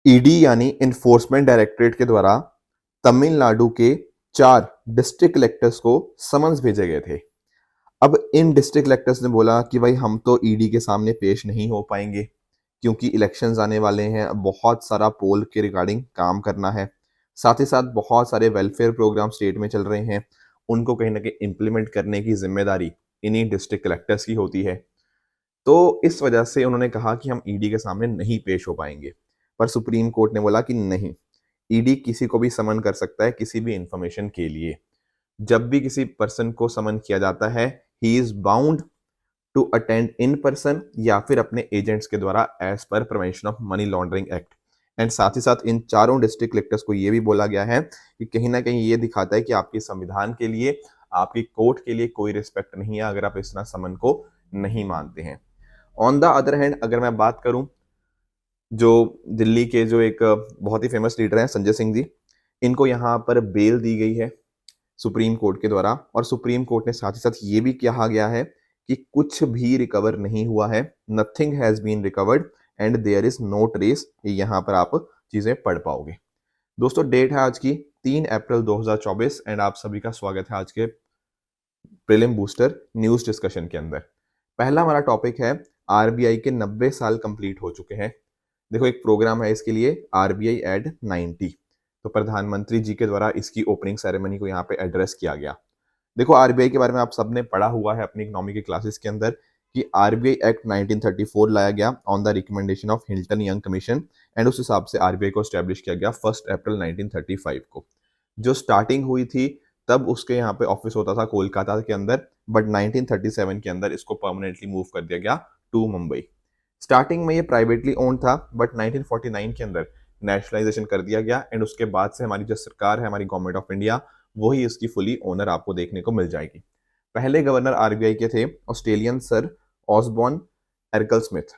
ED यानी enforcement directorate के द्वारा तमिलनाडु के 4 डिस्ट्रिक्ट कलेक्टर्स को समन्स भेजे गए थे। अब इन डिस्ट्रिक्ट कलेक्टर्स ने बोला कि भाई हम तो ईडी के सामने पेश नहीं हो पाएंगे क्योंकि इलेक्शंस आने वाले हैं, बहुत सारा पोल के रिगार्डिंग काम करना है, साथ ही साथ बहुत सारे वेलफेयर प्रोग्राम स्टेट में चल रहे हैं, उनको कहीं ना कहीं इम्प्लीमेंट करने की जिम्मेदारी इन्हीं डिस्ट्रिक्ट कलेक्टर्स की होती है। तो इस वजह से उन्होंने कहा कि हम ईडी के सामने नहीं पेश हो पाएंगे। पर सुप्रीम कोर्ट ने बोला कि नहीं, ईडी किसी को भी समन कर सकता है किसी भी इंफॉर्मेशन के लिए। जब भी किसी पर्सन को समन किया जाता है, he is bound to attend in person या फिर अपने एजेंट्स के द्वारा as per prevention of money laundering act. And साथ ही साथ इन चारों डिस्ट्रिक्ट कलेक्टर्स को यह भी बोला गया है कि कहीं ना कहीं ये दिखाता है कि आपके संविधान के लिए, आपकी कोर्ट के लिए कोई रिस्पेक्ट नहीं है अगर आप इस तरह समन को नहीं मानते हैं। ऑन द अदर हैंड अगर मैं बात करूं, जो दिल्ली के जो एक बहुत ही फेमस लीडर हैं संजय सिंह जी, इनको यहाँ पर बेल दी गई है सुप्रीम कोर्ट के द्वारा। और सुप्रीम कोर्ट ने साथ ही साथ ये भी कहा गया है कि कुछ भी रिकवर नहीं हुआ है, nothing has been recovered and there is no trace. यहाँ पर आप चीजें पढ़ पाओगे। दोस्तों डेट है आज की 3 अप्रैल 2024 एंड आप सभी का स्वागत है आज के प्रीलिम बूस्टर न्यूज डिस्कशन के अंदर। पहला हमारा टॉपिक है आरबीआई के 90 साल कंप्लीट हो चुके हैं। देखो एक प्रोग्राम है इसके लिए, आरबीआई एड 90। तो प्रधानमंत्री जी के द्वारा इसकी ओपनिंग सेरेमनी को यहाँ पे एड्रेस किया गया। देखो आरबीआई के बारे में आप सबने पढ़ा हुआ है अपनी इकोनॉमी की क्लासेस के अंदर कि आरबीआई एक्ट 1934 लाया गया on the recommendation of Hilton young commission and उस हिसाब से आरबीआई को स्टैब्लिश किया गया 1 अप्रैल 1935 को। जो स्टार्टिंग हुई थी तब उसके यहाँ पे ऑफिस होता था कोलकाता के अंदर, बट 1937 के अंदर इसको परमानेंटली मूव कर दिया गया टू मुंबई। स्टार्टिंग में ये प्राइवेटली ओन्ड था बट 1949 के अंदर नेशनलाइजेशन कर दिया गया एंड उसके बाद से हमारी जो सरकार है, हमारी गवर्नमेंट ऑफ इंडिया, वही इसकी फुली ओनर आपको देखने को मिल जाएगी। पहले गवर्नर आरबीआई के थे Australian sir Osborne Arkell Smith.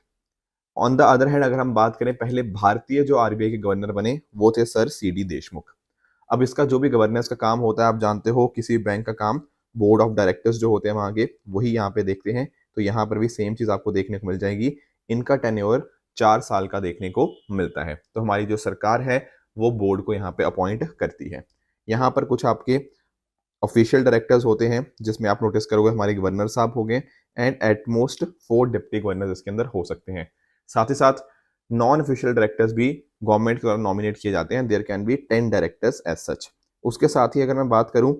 On the other hand अगर हम बात करें पहले भारतीय जो आरबीआई के गवर्नर बने वो थे सर सीडी देशमुख। अब इसका जो भी गवर्नेंस का काम होता है, आप जानते हो किसी बैंक का काम बोर्ड ऑफ डायरेक्टर्स जो होते हैं वहां के, वही यहाँ पे देखते हैं। तो यहाँ पर भी सेम चीज आपको देखने को मिल जाएगी। इनका टेन्योर 4 साल का देखने को मिलता है। तो हमारी जो सरकार है वो बोर्ड को यहाँ पे अपॉइंट करती है। यहाँ पर कुछ आपके ऑफिशियल डायरेक्टर्स होते हैं जिसमें आप नोटिस करोगे हमारे गवर्नर साहब हो गए एंड एटमोस्ट 4 डिप्टी गवर्नर इसके अंदर हो सकते हैं। साथ ही साथ नॉन ऑफिशियल डायरेक्टर्स भी गवर्नमेंट के द्वारा नॉमिनेट किए जाते हैं। There can be 10 directors as such. उसके साथ ही अगर मैं बात करूं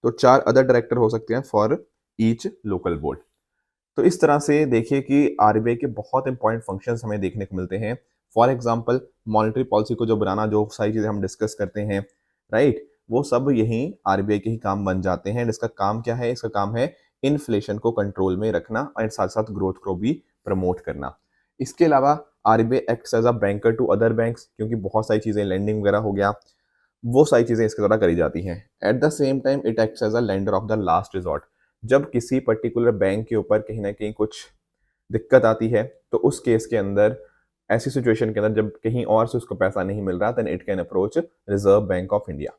तो 4 अदर डायरेक्टर हो सकते हैं फॉर ईच लोकल बोर्ड। तो इस तरह से देखिए कि आरबीआई के बहुत इंपॉर्टेंट फंक्शंस हमें देखने को मिलते हैं। फॉर एग्जांपल मॉनेटरी पॉलिसी को जो बनाना, जो सारी चीजें हम डिस्कस करते हैं, राइट, वो सब यही आरबीआई के ही काम बन जाते हैं। इसका काम क्या है? इसका काम है इन्फ्लेशन को कंट्रोल में रखना और साथ साथ ग्रोथ को भी प्रमोट करना। इसके अलावा RBI acts as a banker to other banks, क्योंकि बहुत सारी चीजें लेंडिंग वगैरह हो गया, वो सारी चीजें इसके द्वारा करी जाती हैं। At the same time it acts as a lender of the last resort. जब किसी पर्टिकुलर बैंक के ऊपर कहीं ना कहीं कुछ दिक्कत आती है तो उस केस के अंदर, ऐसी सिचुएशन के अंदर जब कहीं और से उसको पैसा नहीं मिल रहा, then it can approach Reserve Bank of India.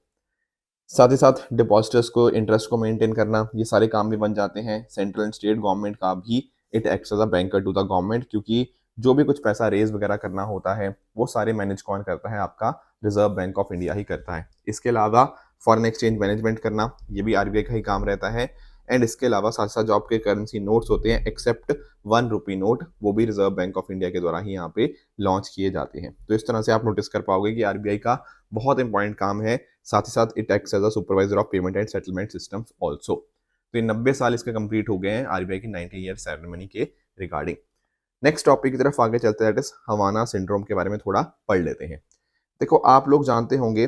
साथ ही साथ डिपॉजिटर्स को इंटरेस्ट को मेंटेन करना, ये सारे काम भी बन जाते हैं। सेंट्रल एंड स्टेट गवर्नमेंट का भी it acts as a banker to the government, क्योंकि जो भी कुछ पैसा रेज वगैरह करना होता है वो सारे मैनेज कौन करता है? आपका रिजर्व बैंक ऑफ इंडिया ही करता है। इसके अलावा फॉरेन एक्सचेंज मैनेजमेंट करना, ये भी आरबीआई का ही काम रहता है। एंड इसके अलावा साथ साथ जो आपके करेंसी नोट्स होते हैं एक्सेप्ट 1 रुपी नोट, वो भी रिजर्व बैंक ऑफ इंडिया के द्वारा ही यहाँ पे लॉन्च किए जाते हैं। तो इस तरह से आप नोटिस कर पाओगे कि आरबीआई का बहुत इंपॉर्टेंट काम है। साथ ही साथ it acts as a supervisor of payment and settlement systems also. तो ये 90 साल इसके कंप्लीट हो गए हैं आरबीआई की 90 ईयर सेरेमनी के रिगार्डिंग। नेक्स्ट टॉपिक की तरफ आगे चलते हैं, दैट इज हवाना सिंड्रोम के बारे में थोड़ा पढ़ लेते हैं। देखो आप लोग जानते होंगे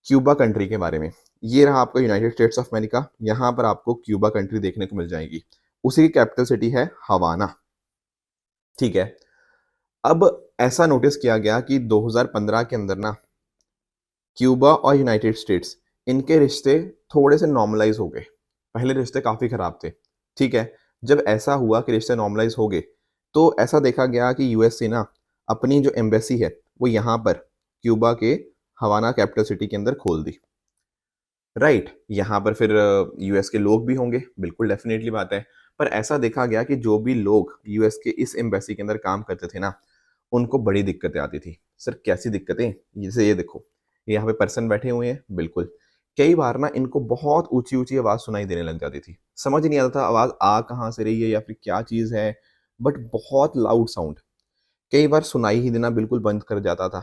क्यूबा कंट्री के बारे में। ये रहा आपका यूनाइटेड स्टेट्स ऑफ अमेरिका, यहाँ पर आपको क्यूबा कंट्री देखने को मिल जाएगी। उसी की कैपिटल सिटी है हवाना, ठीक है। अब ऐसा नोटिस किया गया कि 2015 के अंदर ना क्यूबा और यूनाइटेड स्टेट्स, इनके रिश्ते थोड़े से नॉर्मलाइज हो गए। पहले रिश्ते काफ़ी ख़राब थे, ठीक है। जब ऐसा हुआ कि रिश्ते नॉर्मलाइज हो गए तो ऐसा देखा गया कि यूएस से ना अपनी जो एम्बेसी है वो यहाँ पर क्यूबा के हवाना कैपिटल सिटी के अंदर खोल दी, राइट। यहाँ पर फिर यूएस के लोग भी होंगे, बिल्कुल डेफिनेटली बात है। पर ऐसा देखा गया कि जो भी लोग यूएस के इस एम्बेसी के अंदर काम करते थे ना, उनको बड़ी दिक्कतें आती थी। सर कैसी दिक्कतें? जैसे ये देखो, ये यहाँ पे पर्सन बैठे हुए हैं, बिल्कुल। कई बार ना इनको बहुत ऊँची-ऊँची आवाज़ सुनाई देने लग जाती थी। समझ नहीं आता था आवाज़ आ कहाँ से रही है या फिर क्या चीज़ है, बट बहुत लाउड साउंड। कई बार सुनाई ही देना बिल्कुल बंद कर जाता था।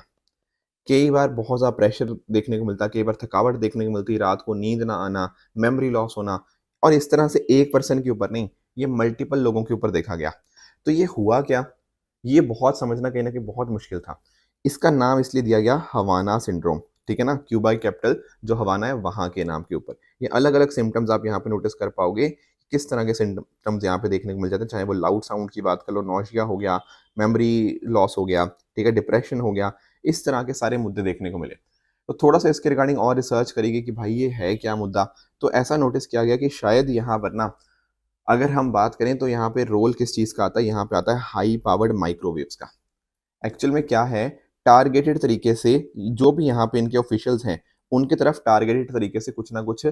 कई बार बहुत ज़्यादा प्रेशर देखने को मिलता, कई बार थकावट देखने को मिलती, रात को नींद ना आना, मेमोरी लॉस होना, और इस तरह से एक पर्सन के ऊपर नहीं, ये मल्टीपल लोगों के ऊपर देखा गया। तो ये हुआ क्या? ये बहुत समझना कहीं न कहीं बहुत मुश्किल था। इसका नाम इसलिए दिया गया हवाना सिंड्रोम, ठीक है ना? क्यूबा की कैपिटल जो हवाना है वहाँ के नाम के ऊपर। ये अलग-अलग सिम्पटम्स आप यहाँ पे नोटिस कर पाओगे, किस तरह के सिम्पटम्स यहाँ पे देखने को मिल जाते हैं, चाहे वो लाउड साउंड की बात कर लो, नौसिया हो गया, मेमोरी लॉस हो गया, ठीक है, डिप्रेशन हो गया, इस तरह के सारे मुद्दे देखने को मिले। तो थोड़ा-सा इसके रिगार्डिंग और रिसर्च करी कि भाई ये है क्या मुद्दा? तो ऐसा नोटिस किया गया कि शायद यहाँ पर ना, अगर हम बात करें तो यहाँ पे रोल किस चीज़ का आता है, यहाँ पे आता है हाई पावर्ड माइक्रोवेव्स का। एक्चुअल में क्या है, टारगेटेड तरीके से जो भी यहाँ पे इनके ऑफिशियल्स हैं, उनकी तरफ टारगेटेड तरीके से कुछ ना कुछ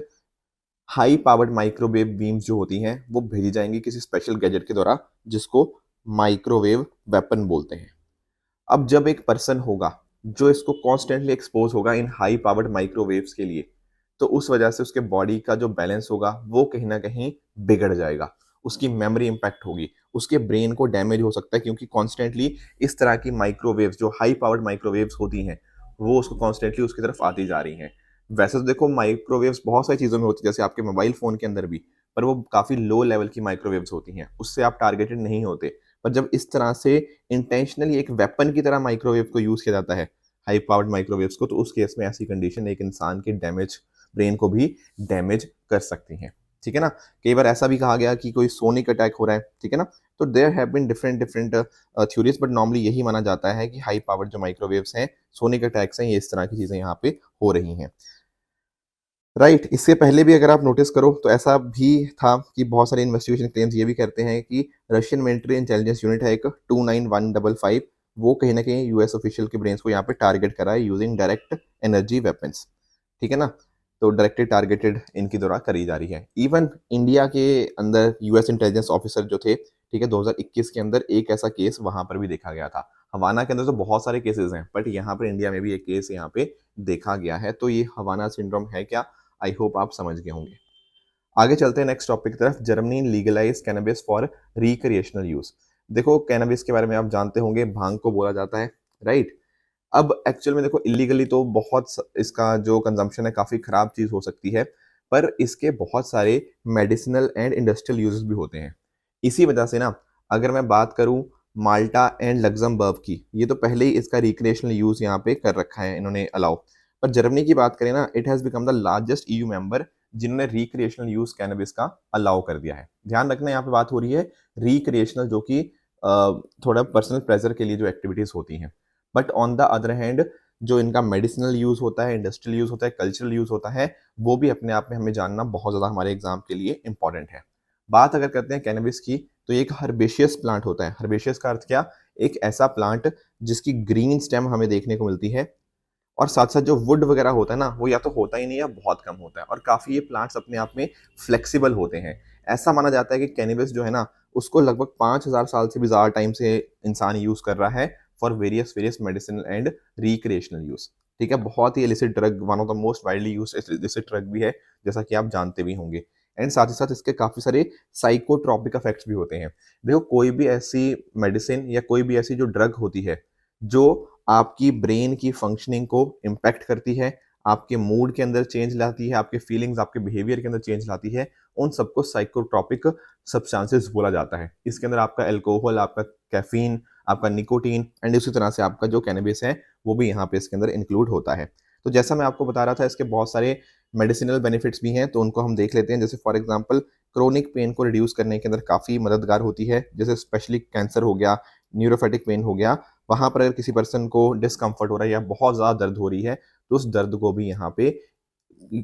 हाई पावर्ड माइक्रोवेव बीम्स जो होती हैं, वो भेजी जाएँगी किसी स्पेशल गैजेट के द्वारा, जिसको माइक्रोवेव वेपन बोलते हैं। अब जब एक पर्सन होगा, जो इसको कॉन्स्टेंटली एक्सपोज़ होगा इन हाई पावर्ड माइक्रोवेव्स के लिए, तो उस वजह से उसके बॉडी का जो बैलेंस होगा, वो कहीं न कहीं बिगड़ जाएगा। उसकी मेमोरी इम्पैक्ट होगी, उसके ब्रेन को डैमेज हो सकता है, क्योंकि कॉन्स्टेंटली इस तरह की माइक्रोवेव्स जो हाई पावर्ड माइक्रोवेव्स होती हैं, वो उसको कॉन्स्टेंटली उसकी तरफ आती जा रही हैं। वैसे तो देखो माइक्रोवेव्स बहुत सारी चीज़ों में होती है, जैसे आपके मोबाइल फ़ोन के अंदर भी, पर वो काफ़ी लो लेवल की माइक्रोवेव्स होती हैं, उससे आप टारगेटेड नहीं होते। पर जब इस तरह से इंटेंशनली एक वेपन की तरह माइक्रोवेव को यूज़ किया जाता है, हाई पावर्ड माइक्रोवेव्स को, तो उस केस में ऐसी कंडीशन एक इंसान के ब्रेन को भी डैमेज कर सकती हैं। ठीक है ना? कई बार ऐसा भी कहा गया कि कोई सोनिक अटैक हो रहा है, ठीक है ना? तो there have been different different theories, but normally यही माना जाता है कि हाई पावर्ड जो माइक्रोवेव्स हैं, सोनिक अटैक्स हैं, ये इस तरह की चीज़ें यहाँ पे हो रही हैं। राइट, इससे पहले भी अगर आप नोटिस करो तो ऐसा भी था कि बहुत सारे इन्वेस्टिगेशन क्लेम्स ये भी करते हैं कि रशियन मिलिट्री इंटेलिजेंस यूनिट है एक 29155, वो कहीं न कहीं यूएस ऑफिशियल के ब्रेन्स को यहाँ पे टारगेट करा है यूजिंग डायरेक्ट एनर्जी वेपन्स, ठीक है ना? तो डायरेक्टली टारगेटेड इनके द्वारा करी जा रही है। इवन इंडिया के अंदर यूएस इंटेलिजेंस ऑफिसर जो थे, ठीक है, 2021 के अंदर एक ऐसा केस वहाँ पर भी देखा गया था। हवाना के अंदर तो बहुत सारे केसेज़ हैं, बट यहाँ पर इंडिया में भी एक केस यहाँ पे देखा गया है। तो ये हवाना सिंड्रोम है क्या? आई होप आप समझ गए होंगे। आगे चलते हैं नेक्स्ट टॉपिक की तरफ। Germany legalize cannabis for recreational use. देखो कैनबिस के बारे में आप जानते होंगे, भांग को बोला जाता है, राइट? अब एक्चुअल में देखो इलीगली तो इसका जो कंजम्पशन है काफी खराब चीज हो सकती है, पर इसके बहुत सारे मेडिसिनल एंड इंडस्ट्रियल यूजेस भी होते हैं। इसी वजह से ना, अगर मैं बात करूं माल्टा एंड लग्जमबर्ग की, ये तो पहले ही इसका रिक्रिएशनल यूज यहाँ पे कर रखा है इन्होंने अलाउ। पर जर्मनी की बात करें ना, it has become the largest EU member जिन्होंने रिक्रिएशनल यूज कैनबिस का अलाउ कर दिया है। ध्यान रखना यहाँ पे बात हो रही है रिक्रिएशनल, जो कि थोड़ा पर्सनल प्लेजर के लिए जो एक्टिविटीज होती हैं। But on the other hand जो इनका मेडिसिनल यूज होता है, इंडस्ट्रियल यूज होता है, कल्चरल यूज होता है, वो भी अपने आप में हमें जानना बहुत ज्यादा हमारे एग्जाम के लिए इंपॉर्टेंट है। बात अगर करते हैं कैनबिस की, तो ये एक हर्बेशियस प्लांट होता है। हर्बेशियस का अर्थ क्या? एक ऐसा प्लांट जिसकी ग्रीन स्टेम हमें देखने को मिलती है, और साथ-साथ जो वुड वगैरह होता है ना, वो या तो होता ही नहीं या बहुत कम होता है, और काफ़ी ये प्लांट्स अपने आप में फ्लेक्सिबल होते हैं। ऐसा माना जाता है कि कैनबिस जो है ना, उसको लगभग 5000 साल से भी ज़्यादा टाइम से इंसान यूज़ कर रहा है for various various medicinal and recreational use. ठीक है? बहुत ही illicit drug, one of the most widely used illicit drug भी है, जैसा कि आप जानते भी होंगे। एंड साथ ही साथ इसके काफ़ी सारे साइकोट्रॉपिक इफेक्ट्स भी होते हैं। देखो कोई भी ऐसी मेडिसिन या कोई भी ऐसी जो ड्रग होती है, जो आपकी ब्रेन की फंक्शनिंग को इम्पैक्ट करती है, आपके मूड के अंदर चेंज लाती है, आपके फीलिंग्स, आपके बिहेवियर के अंदर चेंज लाती है, उन सबको साइकोट्रॉपिक सब्सटेंसेस बोला जाता है। इसके अंदर आपका अल्कोहल, आपका कैफीन, आपका निकोटीन एंड उसी तरह से आपका जो कैनबिस है, वो भी यहाँ पे इसके अंदर इंक्लूड होता है। तो जैसा मैं आपको बता रहा था, इसके बहुत सारे मेडिसिनल बेनिफिट्स भी हैं, तो उनको हम देख लेते हैं। जैसे फॉर एग्जांपल क्रोनिक पेन को रिड्यूस करने के अंदर काफ़ी मददगार होती है, जैसे स्पेशली कैंसर हो गया, न्यूरोपैथिक पेन हो गया, वहाँ पर अगर किसी पर्सन को डिस्कम्फर्ट हो रहा है या बहुत ज़्यादा दर्द हो रही है, तो उस दर्द को भी यहाँ पे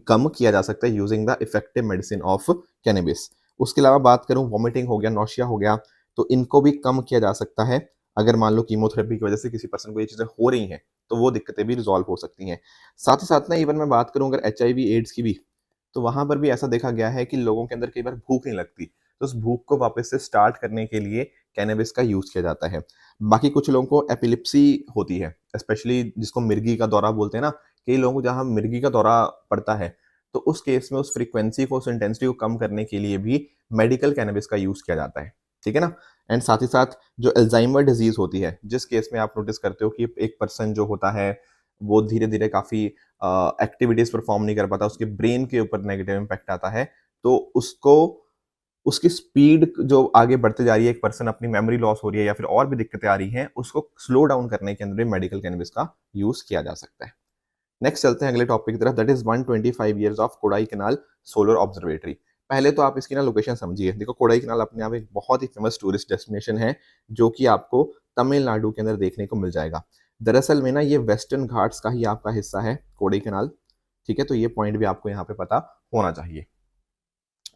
कम किया जा सकता है using the effective medicine of cannabis. उसके अलावा बात करूँ, वॉमिटिंग हो गया, नौसिया हो गया, तो इनको भी कम किया जा सकता है। अगर मान लो कीमोथेरेपी की वजह से किसी पर्सन को ये चीज़ें हो रही हैं, तो वो दिक्कतें भी रिज़ॉल्व हो सकती हैं। साथ ही साथ ना, इवन मैं बात करूँ अगर एचआईवी एड्स की भी, तो वहाँ पर भी ऐसा देखा गया है कि लोगों के अंदर कई बार भूख नहीं लगती। तो उस भूख को वापस से स्टार्ट करने के लिए कैनबिस का यूज़ किया जाता है। बाकी कुछ लोगों को एपिलेप्सी होती है, स्पेशली जिसको मिर्गी का दौरा बोलते हैं ना, कई लोगों को जहाँ मिर्गी का दौरा पड़ता है, तो उस केस में उस फ्रीक्वेंसी को, उस इंटेंसिटी को कम करने के लिए भी मेडिकल कैनबिस का यूज़ किया जाता है, ठीक है ना? एंड साथ ही साथ जो अल्जाइमर डिजीज़ होती है, जिस केस में आप नोटिस करते हो कि एक पर्सन जो होता है, वो धीरे-धीरे काफ़ी एक्टिविटीज़ परफ़ॉर्म नहीं कर पाता, उसके ब्रेन के ऊपर नेगेटिव इम्पैक्ट आता है, तो उसको उसकी स्पीड जो आगे बढ़ते जा रही है, एक पर्सन अपनी मेमोरी लॉस हो रही है या फिर और भी दिक्कतें आ रही हैं, उसको स्लो डाउन करने के अंदर भी मेडिकल कैनबिस का यूज़ किया जा सकता है। नेक्स्ट चलते हैं अगले टॉपिक की तरफ, that is 125 years of Kodaikanal solar observatory. पहले तो आप इसकी ना लोकेशन समझिए। देखो, कोडाईकनाल अपने आप एक बहुत ही फेमस टूरिस्ट डेस्टिनेशन है, जो कि आपको तमिलनाडु के अंदर देखने को मिल जाएगा। दरअसल में ना ये वेस्टर्न घाट्स का ही आपका हिस्सा है कोडाईकनाल, ठीक है? तो ये पॉइंट भी आपको यहाँ पे पता होना चाहिए।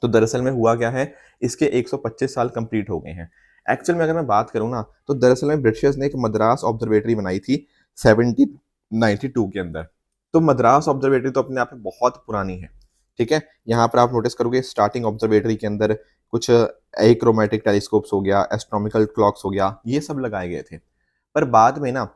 तो दरअसल में हुआ क्या है, इसके 125 साल कंप्लीट हो गए हैं। एक्चुअल में अगर मैं बात करूँ ना, तो दरअसल में ब्रिटिशर्स ने एक मद्रास ऑब्जर्वेटरी बनाई थी 1792 के अंदर। तो मद्रास ऑब्जर्वेटरी तो अपने आप में बहुत पुरानी है, ठीक है? यहाँ पर आप नोटिस करोगे स्टार्टिंग ऑब्जर्वेटरी के अंदर कुछ एक्रोमेटिक टेलीस्कोप्स हो गया, एस्ट्रोनॉमिकल क्लॉक्स हो गया, ये सब लगाए गए थे। पर बाद में ना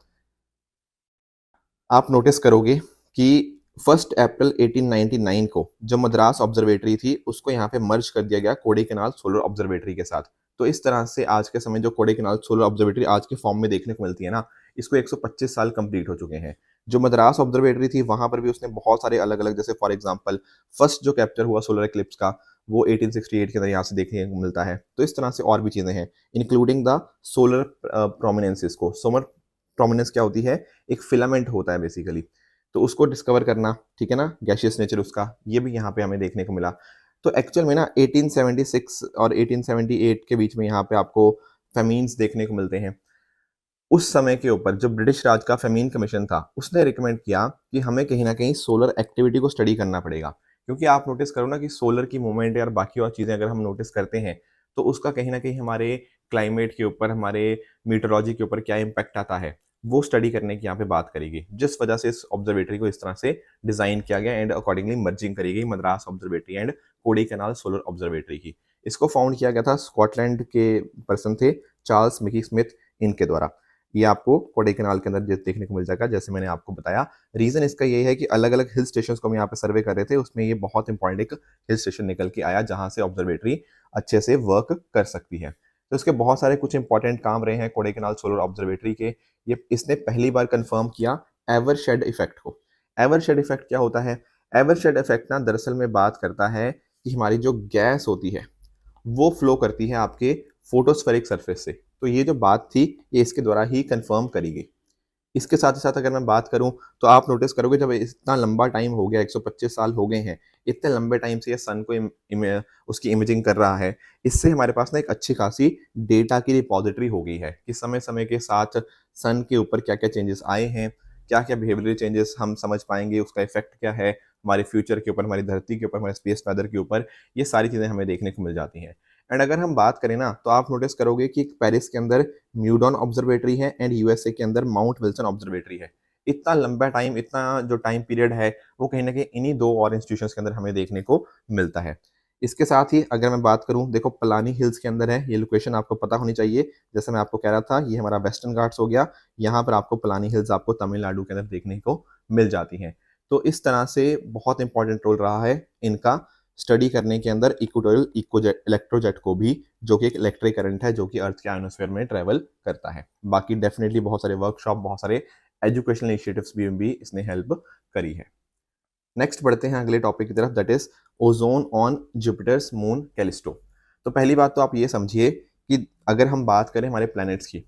आप नोटिस करोगे कि 1 अप्रैल 1899 को जो मद्रास ऑब्जर्वेटरी थी, उसको यहाँ पे मर्ज कर दिया गया कोडाईकनाल सोलर ऑब्जर्वेटरी के साथ। तो इस तरह से आज के समय जो कोडाईकनाल सोलर ऑब्जर्वेटरी आज के फॉर्म में देखने को मिलती है ना, इसको 125 साल कंप्लीट हो चुके हैं। जो मद्रास ऑब्जर्वेटरी थी, वहाँ पर भी उसने बहुत सारे अलग-अलग, जैसे फॉर एग्जांपल फर्स्ट जो कैप्चर हुआ सोलर एक्लिप्स का, वो 1868 के अंदर यहाँ से देखने को मिलता है। तो इस तरह से और भी चीज़ें हैं, इंक्लूडिंग द सोलर प्रोमिनेंसेस को। सोलर प्रोमिनेंस क्या होती है? एक फिलामेंट होता है बेसिकली, तो उसको डिस्कवर करना, ठीक है ना, गैसियस नेचर उसका, ये भी यहाँ पे हमें देखने को मिला। तो एक्चुअल में ना 1876 और 1878 के बीच में यहाँ पे आपको फेमीन्स देखने को मिलते हैं। उस समय के ऊपर जो ब्रिटिश राज का फेमीन कमीशन था, उसने रिकमेंड किया कि हमें कहीं न कहीं सोलर एक्टिविटी को स्टडी करना पड़ेगा। क्योंकि आप नोटिस करो ना कि सोलर की मूवमेंट या बाकी और चीज़ें अगर हम नोटिस करते हैं, तो उसका कहीं न कहीं हमारे क्लाइमेट के ऊपर, हमारे मीटरोलॉजी के ऊपर क्या इम्पैक्ट आता है, वो स्टडी करने की यहाँ पे बात करी गई। जिस वजह से इस ऑब्जर्वेटरी को इस तरह से डिज़ाइन किया गया एंड अकॉर्डिंगली मर्जिंग करी गई Madras observatory and Kodaikanal solar observatory की। इसको फाउंड किया गया था, स्कॉटलैंड के पर्सन थे, चार्ल्स मिकी स्मिथ, इनके द्वारा। ये आपको कोडाईकनाल के अंदर देखने को मिल जाएगा, जैसे मैंने आपको बताया। रीज़न इसका ये है कि अलग-अलग हिल स्टेशंस को हम यहाँ पे सर्वे कर रहे थे, उसमें ये बहुत इंपॉर्टेंट एक हिल स्टेशन निकल के आया, जहाँ से ऑब्जर्वेटरी अच्छे से वर्क कर सकती है। तो इसके बहुत सारे कुछ इंपॉर्टेंट काम रहे हैं कोडाईकनाल सोलर ऑब्जर्वेटरी के। ये इसने पहली बार कन्फर्म किया एवरशेड इफेक्ट को। एवरशेड इफेक्ट क्या होता है? एवरशेड इफेक्ट ना दरअसल में बात करता है कि हमारी जो गैस होती है, वो फ्लो करती है आपके फोटोस्फेरिक सरफेस से। तो ये जो बात थी, ये इसके द्वारा ही कंफर्म करी गई। इसके साथ ही साथ अगर मैं बात करूँ, तो आप नोटिस करोगे जब इतना लंबा टाइम हो गया, 125 साल हो गए हैं, इतने लंबे टाइम से ये सन को उसकी इमेजिंग कर रहा है। इससे हमारे पास ना एक अच्छी खासी डेटा की रिपॉजिटरी हो गई है कि समय-समय के साथ सन के ऊपर क्या-क्या चेंजेस आए हैं, क्या-क्या बिहेवियरल चेंजेस हम समझ पाएँगे, उसका इफ़ेक्ट क्या है हमारे फ्यूचर के ऊपर, हमारी धरती के ऊपर, हमारे स्पेस वेदर के ऊपर, ये सारी चीज़ें हमें देखने को मिल जाती हैं। एंड अगर हम बात करें ना, तो आप नोटिस करोगे कि पेरिस के अंदर म्यूडॉन ऑब्जर्वेटरी है एंड यूएसए के अंदर माउंट विल्सन ऑब्जर्वेटरी है। इतना लंबा टाइम, इतना जो टाइम पीरियड है, वो कहीं न कहीं इन्हीं 2 और इंस्टीट्यूशंस के अंदर हमें देखने को मिलता है। इसके साथ ही अगर मैं बात करूँ, देखो पलानी हिल्स के अंदर है, ये लोकेशन आपको पता होनी चाहिए। जैसे मैं आपको कह रहा था, ये हमारा वेस्टर्न घाट्स हो गया, यहाँ पर आपको पलानी हिल्स आपको तमिलनाडु के अंदर देखने को मिल जाती हैं। तो इस तरह से बहुत इंपॉर्टेंट रोल रहा है इनका स्टडी करने के अंदर इक्वेटोरियल इलेक्ट्रोजेट को भी, जो कि एक इलेक्ट्रिक करंट है जो कि अर्थ के आयनोस्फीयर में ट्रैवल करता है। बाकी डेफिनेटली बहुत सारे वर्कशॉप, बहुत सारे एजुकेशनल इनिशिएटिव्स भी इसने हेल्प करी है। नेक्स्ट बढ़ते हैं अगले टॉपिक की तरफ, that is ozone on Jupiter's moon Callisto. तो पहली बात तो आप ये समझिए कि अगर हम बात करें हमारे प्लैनेट्स की,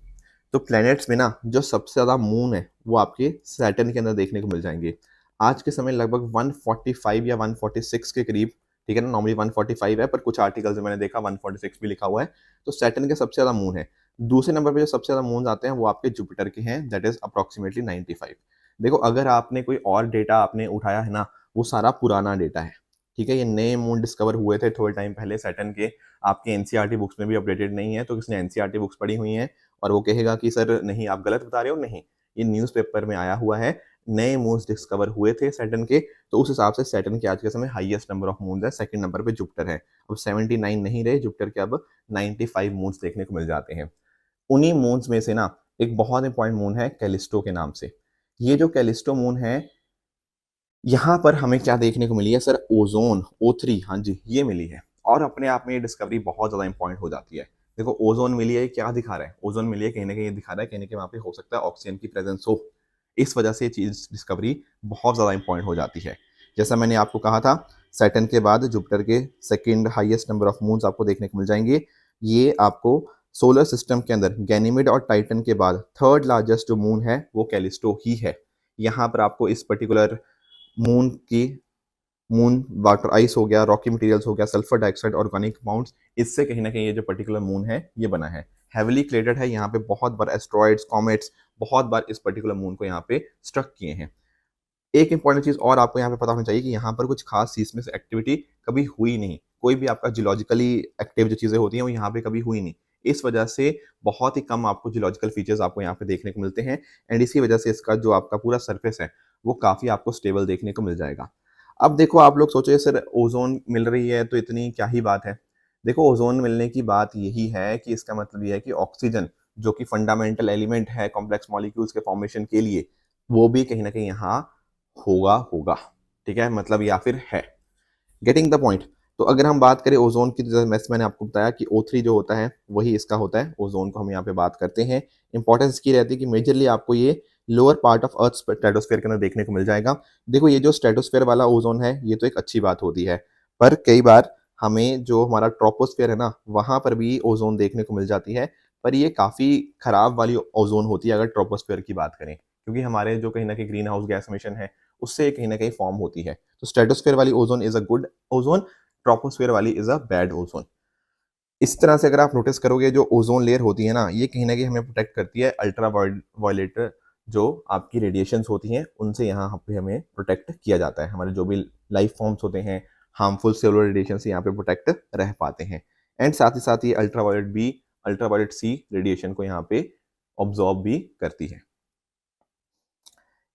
तो प्लैनेट्स में ना जो सबसे ज़्यादा मून है, वो आपके सैटर्न के अंदर देखने को मिल जाएंगे। आज के समय लगभग 145 या 146 के करीब, ठीक है ना, नॉर्मली 145 है, पर कुछ आर्टिकल्स में मैंने देखा 146 भी लिखा हुआ है। तो सैटर्न के सबसे ज़्यादा मून है। दूसरे नंबर पे जो सबसे ज़्यादा मून आते हैं, वो आपके जुपिटर के हैं, दैट इज अप्रॉक्सीमेटली 95। देखो, अगर आपने कोई और डेटा आपने उठाया है ना, वो सारा पुराना डेटा है, ठीक है? ये नए मून डिस्कवर हुए थे थोड़े टाइम पहले सैटर्न के, आपके एनसीईआरटी बुक्स में भी अपडेटेड नहीं है। तो किसने एनसीईआरटी बुक्स पढ़ी हुई हैं और वो कहेगा कि सर नहीं, आप गलत बता रहे हो, नहीं, ये न्यूज़पेपर में आया हुआ है, नए मून्स डिस्कवर हुए थे सैटर्न के। तो उस हिसाब से सैटर्न के आज के समय हाईएस्ट नंबर ऑफ मून्स है, सेकंड नंबर पे जुपिटर है। अब 79 नहीं रहे जुपिटर के, अब 95 मून्स देखने को मिल जाते हैं। उन्हीं मून्स में से ना एक बहुत इंपॉर्टेंट मून है कैलिस्टो के नाम से। ये जो कैलिस्टो मून है, यहाँ पर हमें क्या देखने को मिली है सर, ओजोन O3, हाँ जी ये मिली है। और अपने आप में ये डिस्कवरी बहुत ज़्यादा इंपॉर्टेंट हो जाती है। देखो ओजोन मिली है, क्या दिखा रहा है, ओजोन मिली है कहीं ना कहीं ये दिखा रहा है कहीं ना कहीं वहाँ पे हो सकता है ऑक्सीजन की प्रेजेंस हो। इस वजह से ये चीज़ डिस्कवरी बहुत ज़्यादा इंपॉर्टेंट हो जाती है। जैसा मैंने आपको कहा था, सैटर्न के बाद जुपिटर के second highest number of moons आपको देखने को मिल जाएंगे। ये आपको सोलर सिस्टम के अंदर गैनीमेड और टाइटन के बाद थर्ड लार्जेस्ट जो मून है वो कैलिस्टो ही है। यहाँ पर आपको इस पर्टिकुलर मून की मून वाटर आइस हो गया, रॉकी मटेरियल्स हो गया, सल्फर डाइऑक्साइड, ऑर्गेनिक कंपाउंड्स, इससे कहीं ना कहीं ये जो पर्टिकुलर मून है ये बना है। हेविली क्लेटेड है, यहाँ पे बहुत बार एस्ट्रॉइड्स कॉमेट्स बहुत बार इस पर्टिकुलर मून को यहाँ पे स्ट्रक किए हैं। एक इंपॉर्टेंट चीज और आपको यहाँ पे पता होनी चाहिए कि यहाँ पर कुछ खास सीस्मिक एक्टिविटी कभी हुई नहीं। कोई भी आपका जियोलॉजिकली एक्टिव जो चीजें होती हैं वो यहाँ पे कभी हुई नहीं। इस वजह से बहुत ही कम आपको जियोलॉजिकल फीचर्स आपको यहाँ पे देखने को मिलते हैं। एंड इसी वजह से इसका जो आपका पूरा सरफेस है वो काफी आपको स्टेबल देखने को मिल जाएगा। अब देखो आप लोग सोचो सर ओजोन मिल रही है तो इतनी क्या ही बात है। देखो ओजोन मिलने की बात यही है कि इसका मतलब ये है कि ऑक्सीजन जो कि फंडामेंटल एलिमेंट है कॉम्प्लेक्स मॉलिक्यूल्स के फॉर्मेशन के लिए, वो भी कहीं ना कहीं यहाँ होगा होगा। ठीक है, मतलब या फिर है। Getting the point. तो अगर हम बात करें ओजोन की, तो जैसे मैंने आपको बताया कि O3 जो होता है वही इसका होता है। ओजोन को हम यहाँ पे बात करते हैं। इंपॉर्टेंस की रहती है कि मेजरली आपको ये lower part of earth stratosphere के अंदर देखने को मिल जाएगा। देखो ये जो स्ट्रेटोस्फेयर वाला ओजोन है ये तो एक अच्छी बात होती है, पर कई बार हमें जो हमारा ट्रोपोस्फेयर है ना वहां पर भी ओजोन देखने को मिल जाती है। पर ये काफी खराब वाली ओजोन होती है अगर ट्रोपोस्फेयर की बात करें, क्योंकि हमारे जो कहीं ना कहीं ग्रीन हाउस गैस एमिशन है उससे कहीं ना कहीं फॉर्म होती है। तो स्ट्रेटोस्फेयर वाली ozone is a good ozone, troposphere वाली इज अ बैड ओजोन। इस तरह से अगर आप नोटिस करोगे जो ओजोन लेयर होती है ना ये कहीं ना कहीं हमें प्रोटेक्ट करती है अल्ट्रा वायलेट जो आपकी रेडिएशंस होती हैं उनसे यहाँ पे हमें प्रोटेक्ट किया जाता है। हमारे जो भी लाइफ फॉर्म्स होते हैं हार्मफुल सेलुलर रेडिएशन से यहाँ पे प्रोटेक्ट रह पाते हैं। एंड साथ ही साथ ये अल्ट्रा वायलेट सी रेडिएशन को यहाँ पे ऑब्जॉर्ब भी करती है।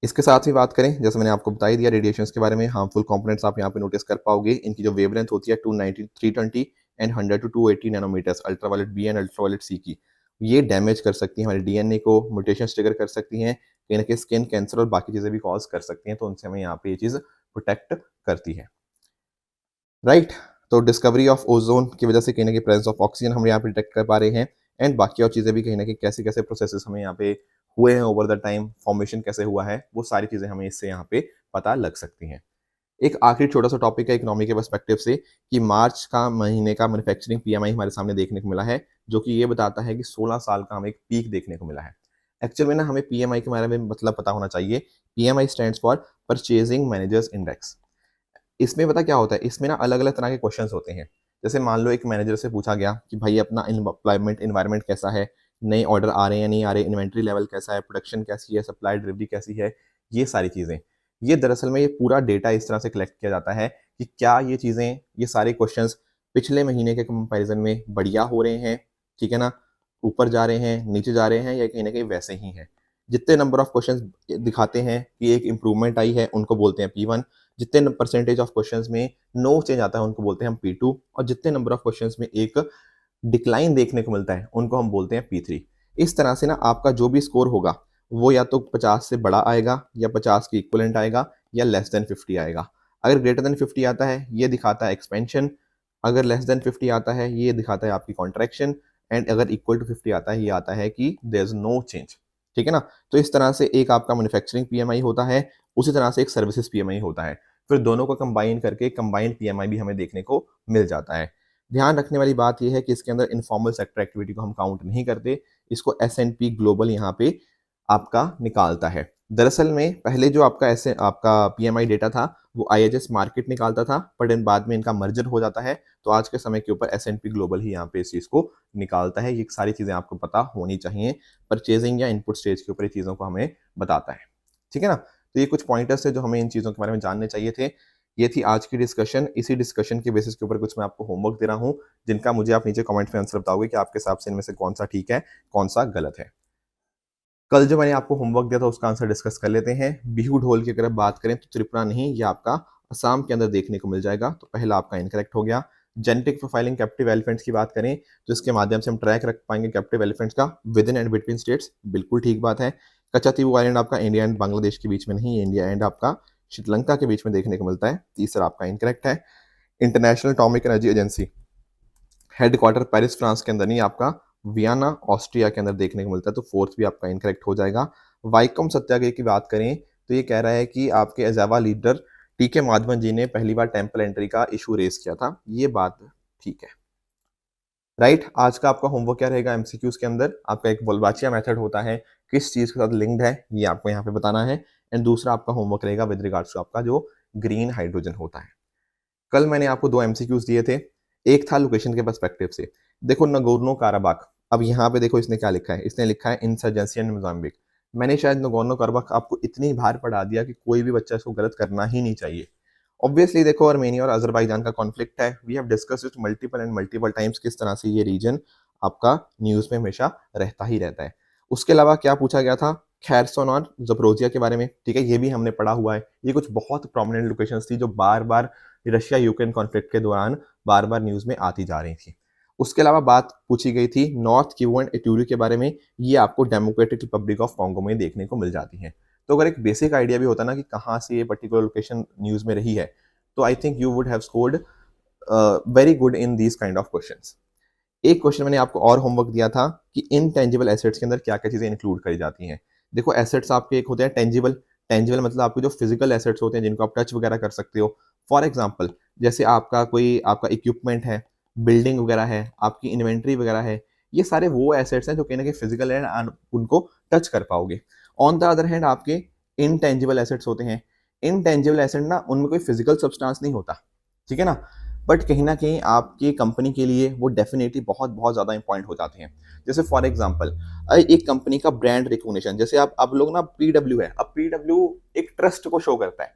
इसके साथ ही बात करें, जैसे मैंने आपको बता ही दिया रेडिएशंस के बारे में, हार्मफुल कंपोनेंट्स आप यहाँ पे नोटिस कर पाओगे। इनकी जो वेवलेंथ होती है 290 320 and 100 to 280 nanometres ultraviolet B and ultraviolet C की। ये डैमेज कर सकती हैं हमारे डीएनए को, म्यूटेशन ट्रिगर कर सकती हैं, कहीं ना कहीं स्किन कैंसर और बाकी चीज़ें भी कॉज कर सकती हैं। तो उनसे हमें यहाँ पे ये चीज़ प्रोटेक्ट करती है। राइट। तो डिस्कवरी ऑफ ओजोन की वजह से कहीं ना कहीं प्रेजेंस ऑफ ऑक्सीजन हम यहाँ पे डिटेक्ट कर पा रहे हैं। एंड बाकी और चीज़ें भी कहीं ना कहीं कैसे कैसे प्रोसेसेस हमें यहाँ पे हुए हैं ओवर द टाइम, फॉर्मेशन कैसे हुआ है, वो सारी चीज़ें हमें इससे यहाँ पे पता लग सकती हैं। एक आखिरी छोटा सा टॉपिक है इकोनॉमी के पर्सपेक्टिव से कि मार्च का महीने का मैन्युफैक्चरिंग पीएमआई हमारे सामने देखने को मिला है, जो कि ये बताता है कि 16 साल का हमें एक पीक देखने को मिला है। एक्चुअल में ना हमें पीएमआई के बारे में मतलब पता होना चाहिए। PMI stands for purchasing managers index. इसमें पता क्या होता है, इसमें ना अलग अलग तरह के क्वेश्चन होते हैं। जैसे मान लो एक मैनेजर से पूछा गया कि भाई अपना एम्प्लॉयमेंट इन्वायरमेंट कैसा है, नए ऑर्डर आ रहे हैं या नहीं आ रहे, इन्वेंट्री लेवल कैसा है, प्रोडक्शन कैसी है, सप्लाई डिलीवरी कैसी है, ये सारी चीज़ें। ये दरअसल में ये पूरा डेटा इस तरह से कलेक्ट किया जाता है कि क्या ये चीज़ें, ये सारे क्वेश्चंस पिछले महीने के कंपैरिजन में बढ़िया हो रहे हैं, ठीक है ना, ऊपर जा रहे हैं, नीचे जा रहे हैं, या कहीं ना कहीं वैसे ही हैं। जितने नंबर ऑफ क्वेश्चंस दिखाते हैं कि एक इंप्रूवमेंट आई है उनको बोलते हैं P1। जितने परसेंटेज ऑफ क्वेश्चंस में नो चेंज आता है उनको बोलते हैं हम P2। और जितने नंबर ऑफ क्वेश्चंस में एक डिक्लाइन देखने को मिलता है उनको हम बोलते हैं P3। इस तरह से ना आपका जो भी स्कोर होगा वो या तो 50 से बड़ा आएगा, या 50 के इक्वलेंट आएगा, या लेस देन 50 आएगा। अगर ग्रेटर देन 50 आता है ये दिखाता है एक्सपेंशन, अगर लेस देन 50 आता है ये दिखाता है आपकी कॉन्ट्रैक्शन, एंड अगर इक्वल टू 50 आता है ये आता है कि देयर इज नो चेंज। ठीक है ना। तो इस तरह से एक आपका मैन्युफैक्चरिंग पीएमआई होता है, उसी तरह से एक सर्विसेज पीएमआई होता है। फिर दोनों को कंबाइन करके कंबाइंड पीएमआई भी हमें देखने को मिल जाता है। ध्यान रखने वाली बात यह है कि इसके अंदर इनफॉर्मल सेक्टर एक्टिविटी को हम काउंट नहीं करते। इसको S&P ग्लोबल यहाँ पे आपका निकालता है। दरअसल में पहले जो आपका ऐसे आपका पीएमआई डेटा था वो IHS मार्केट निकालता था, बट बाद में इनका मर्जर हो जाता है। तो आज के समय के ऊपर S&P ग्लोबल ही यहाँ पे इस चीज़ को निकालता है। ये सारी चीज़ें आपको पता होनी चाहिए। परचेजिंग या इनपुट स्टेज के ऊपर ये चीज़ों को हमें बताता है। ठीक है ना। तो ये कुछ पॉइंटर्स है जो हमें इन चीज़ों के बारे में जानने चाहिए थे। ये थी आज की डिस्कशन। इसी डिस्कशन के बेसिस के ऊपर कुछ मैं आपको होमवर्क दे रहा हूँ, जिनका मुझे आप नीचे कमेंट में आंसर बताओगे कि आपके हिसाब से इनमें से कौन सा ठीक है, कौन सा गलत है। कल जो मैंने आपको होमवर्क दिया था उसका आंसर डिस्कस कर लेते हैं। बिहू ढोल की अगर बात करें तो त्रिपुरा नहीं, ये आपका असम के अंदर देखने को मिल जाएगा। तो पहला आपका इनकरेक्ट हो गया। जेनेटिक प्रोफाइलिंग कैप्टिव एलिफेंट्स की बात करें तो इसके माध्यम से हम ट्रैक रख पाएंगे कैप्टिव एलिफेंट्स का with in and between states, बिल्कुल ठीक बात है। कचातीवू आइलैंड आपका इंडिया एंड बांग्लादेश के बीच में नहीं, इंडिया एंड आपका श्रीलंका के बीच में देखने को मिलता है, तीसरा आपका इनकरेक्ट है। International atomic energy agency headquarter Paris France के अंदर नहीं, आपका वियना ऑस्ट्रिया के अंदर देखने को मिलता है, तो फोर्थ भी आपका इनकरेक्ट हो जाएगा। वाइकोम सत्याग्रह की बात करें तो ये कह रहा है कि आपके अजावा लीडर टी.के. माधवन जी ने पहली बार टेम्पल एंट्री का इशू रेज किया था, ये बात ठीक है। राइट, आज का आपका होमवर्क क्या रहेगा एमसीक्यूज के अंदर, आपका एक बोलबाचिया मेथड होता है, किस चीज के साथ लिंक्ड है ये आपको यहाँ पे बताना है। एंड दूसरा आपका होमवर्क रहेगा विद रिगार्ड्स टू आपका जो ग्रीन हाइड्रोजन होता है। कल मैंने आपको 2 एमसीक्यूज दिए थे, एक था लोकेशन के पर्सपेक्टिव से। देखो नगोर्नो काराबाख, अब यहाँ पे देखो इसने क्या लिखा है, इसने लिखा है इंसर्जेंसी इन मोजाम्बिक। मैंने शायद नगोर्नो काराबाख आपको इतनी बार पढ़ा दिया कि कोई भी बच्चा इसको गलत करना ही नहीं चाहिए। ऑब्वियसली देखो आर्मेनिया और अजरबैजान का कॉन्फ्लिक्ट है, we have discussed it multiple and multiple times, किस तरह से ये रीजन आपका न्यूज में हमेशा रहता ही रहता है। उसके अलावा क्या पूछा गया था, खैरसोन और जपरोजिया के बारे में, ठीक है, ये भी हमने पढ़ा हुआ है। ये कुछ बहुत प्रोमिनेंट लोकेशंस थी जो बार बार रशिया यूक्रेन कॉन्फ्लिक्ट के दौरान बार बार न्यूज में आती जा रही थी। उसके अलावा बात पूछी गई थी नॉर्थ किवू एंड इटूरी के बारे में, ये आपको डेमोक्रेटिक रिपब्लिक ऑफ कॉन्गो में देखने को मिल जाती है। तो अगर एक बेसिक आइडिया भी होता ना कि कहाँ से ये पर्टिकुलर लोकेशन न्यूज में रही है, तो I think you would have scored very good in these kind of questions. एक क्वेश्चन मैंने आपको और होमवर्क दिया था कि इनटेंजिबल एसेट्स के अंदर क्या क्या चीजें इंक्लूड करी जाती हैं। देखो एसेट्स आपके एक होते हैं टेंजिबल, टेंजिबल मतलब आपके जो फिजिकल एसेट्स होते हैं जिनको आप टच वगैरह कर सकते हो। फॉर एग्जाम्पल जैसे आपका कोई आपका इक्विपमेंट है, बिल्डिंग वगैरह है, आपकी इन्वेंट्री वगैरह है, ये सारे वो एसेट्स हैं जो कहीं ना कहीं फिजिकल है and उनको टच कर पाओगे। ऑन द अदर हैंड आपके इनटेंजिबल एसेट्स होते हैं। इनटेंजिबल एसेट ना उनमें कोई फिजिकल सब्सटेंस नहीं होता, ठीक है ना, बट कहीं ना कहीं आपकी कंपनी के लिए वो डेफिनेटली बहुत बहुत ज़्यादा इंपॉर्टेंट हो जाते हैं। जैसे फॉर एग्जांपल एक कंपनी का ब्रांड रिकॉग्निशन, जैसे आप अब लोग ना पीडब्ल्यू है, अब पीडब्ल्यू एक ट्रस्ट को शो करता है।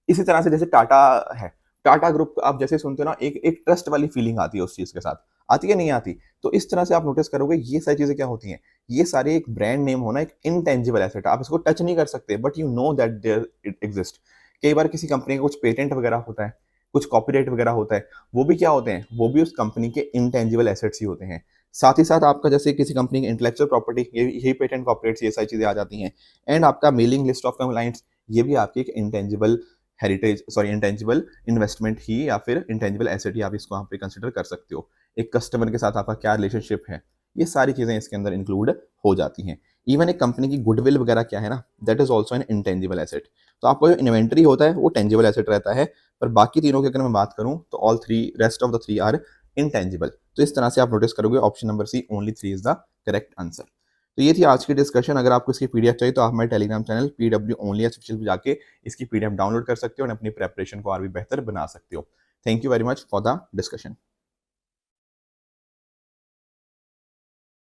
इसी तरह से जैसे टाटा है, टाटा ग्रुप आप जैसे सुनते हो ना, एक एक ट्रस्ट वाली फीलिंग आती है उस चीज़ के साथ, आती है नहीं आती। तो इस तरह से आप नोटिस करोगे ये सारी चीज़ें क्या होती हैं, ये सारे एक ब्रांड नेम होना एक इनटेंजिबल एसेट, आप इसको टच नहीं कर सकते but you know that there it exist. कई बार किसी कंपनी का कुछ पेटेंट वगैरह होता है, कुछ कॉपीराइट वगैरह होता है, वो भी क्या होते हैं, वो भी उस कंपनी के इनटेंजिबल एसेट्स ही होते हैं। साथ ही साथ आपका जैसे किसी कंपनी की इंटेलेक्चुअल प्रॉपर्टी, ये यही पेटेंट कॉपीराइट्स ये सारी चीजें आ जाती हैं। एंड आपका मेलिंग लिस्ट ऑफ क्लाइंट्स, ये भी आपकी एक intangible heritage sorry intangible investment ही या फिर इंटेंजिबल एसेट ही आप इसको यहाँ पे कंसिडर कर सकते हो। एक कस्टमर के साथ आपका क्या रिलेशनशिप है, ये सारी चीजें इसके अंदर इंक्लूड हो जाती हैं। इवन एक कंपनी की गुडविल वगैरह क्या है ना, that is also an intangible asset. तो आपका जो इन्वेंट्री होता है वो टेंजिबल एसेट रहता है, पर बाकी तीनों की अगर मैं बात करूं तो all three rest of the three are intangible. तो इस तरह से आप नोटिस करोगे option number C only 3 is the correct answer. तो ये थी आज की डिस्कशन। अगर आपको इसकी पीडीएफ चाहिए तो आप हमारे Telegram channel PW only official पे जाके इसकी पीडीएफ डाउनलोड कर सकते हो और अपनी प्रेपरेशन को और भी बेहतर बना सकते हो। Thank you very much for the discussion.